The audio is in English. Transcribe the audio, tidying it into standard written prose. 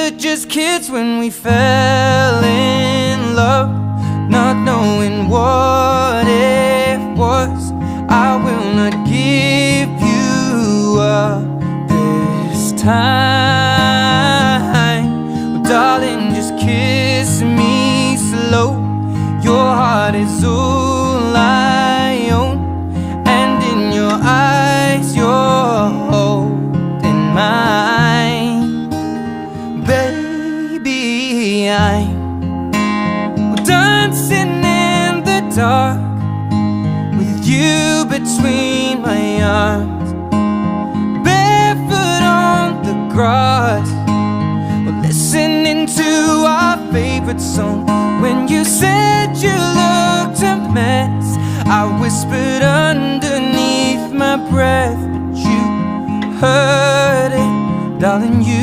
were just kids when we fell in love, not knowing what it was. I will not give you up this time. Well, darling, just kiss me slow. Your heart is all I own, and in your eyes you're holding mine. Baby, I'm dancing in the dark with you between my arms, barefoot on the grass. We're listening to our favorite song. When you said you looked a mess, I whispered underneath my breath, but you heard it, darling. You